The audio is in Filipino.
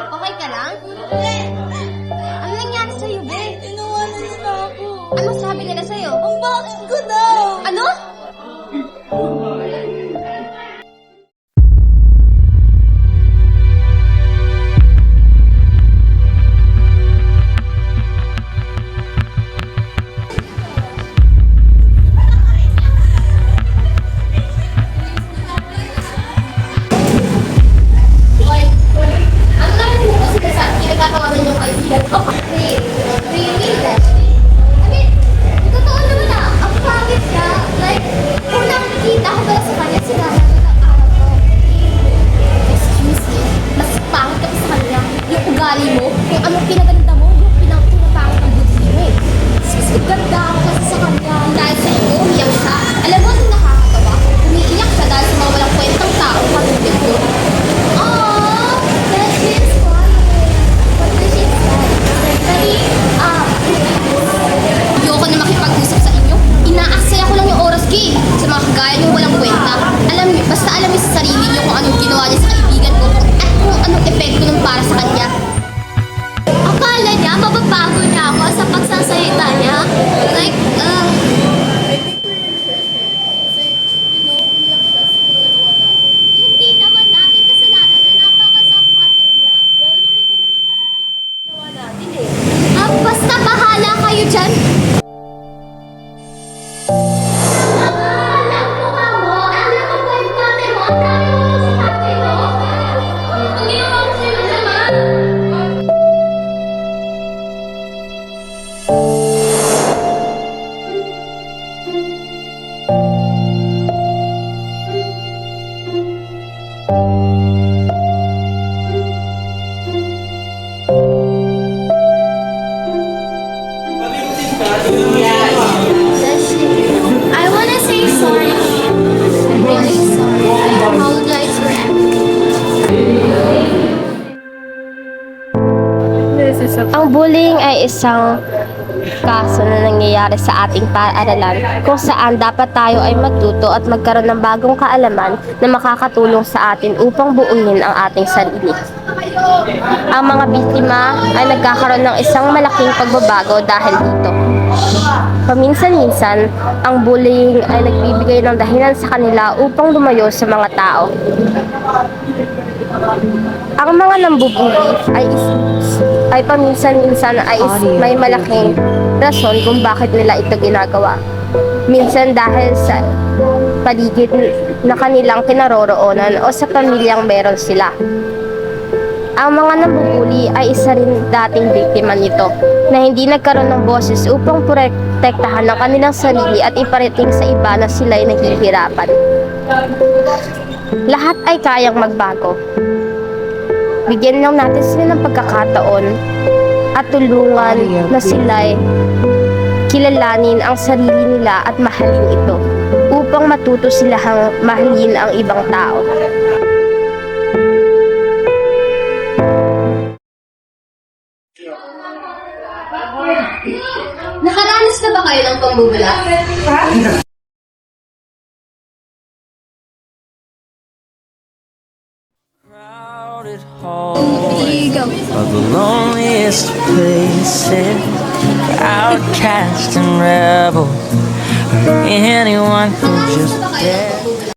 Okay ka lang? Ano nangyari sa'yo, be? Tinawanan nila ako. Ano sabi nila sa'yo? Ang bakit ko daw? Ano? Ano naman mo kasi kasi pinagkakawalan yung kaibigan ko? Really? I mean, totoo naman ang pangit ka. Like, kung nakikita ko pala sa kanya, sinabi ko ng araw ko, excuse me, mas pangit ka pa sa kanya. Yung ugali mo, kung anong pinaganda mo, yung pinapangit ang buti mo eh. Mas ganda ako kasi sa kanya. Dahil sa iyo, umiyak siya. Alam mo, anong nakakatawa? Umiiyak siya dahil sa mga walang kwentang tao katulad ko. Aww, that is quiet. What does she say? Ayoko na makipag-usap sa inyo. Inaaksaya ko lang yung oras ko eh. Sa mga kagaya niyo walang kwenta. Basta alam niyo sa sarili niyo kung anong ginawa niya sa kaibigan ko at kung anong epekto nun para sa kanya. Akala niya, mababago niya ako sa pagsasalita niya. Like, hindi naman natin kasalanan na napaka-supportive lang. Well, hindi naman kasi talaga yung ginawa natin eh. Basta bahala kayo dyan. Alam mo ka mo, alam mo ba yung pate mo? Ang dami mo sa pate mo. Ang ginawa ko sa'yo naman. I wanna say sorry. I'm really sorry. I apologize for everything. Ang bullying ay isang kaso na nangyayari sa ating paaralan kung saan dapat tayo ay matuto at magkaroon ng bagong kaalaman na makakatulong sa atin upang buuin ang ating sarili. Ang mga biktima ay nagkakaroon ng isang malaking pagbabago dahil dito. Paminsan-minsan, ang bullying ay nagbibigay ng dahilan sa kanila upang lumayo sa mga tao. Ang mga nambubuli ay paminsan-minsan ay may malaking rason kung bakit nila ito ginagawa. Minsan dahil sa paligid na kanilang kinaroroonan o sa pamilyang meron sila. Ang mga nambubuli ay isa rin dating biktima nito na hindi nagkaroon ng boses upang protektahan ang kanilang sarili at iparating sa iba na sila'y naghihirapan. Lahat ay kayang magbago. Bigyan lang natin sila ng pagkakataon at tulungan na sila'y kilalanin ang sarili nila at mahalin ito upang matuto silang mahalin ang ibang tao. Nakaranas na ba kayo ng pambubula? Crowded hallway of the loneliest places, outcast and rebel, or anyone who just dares.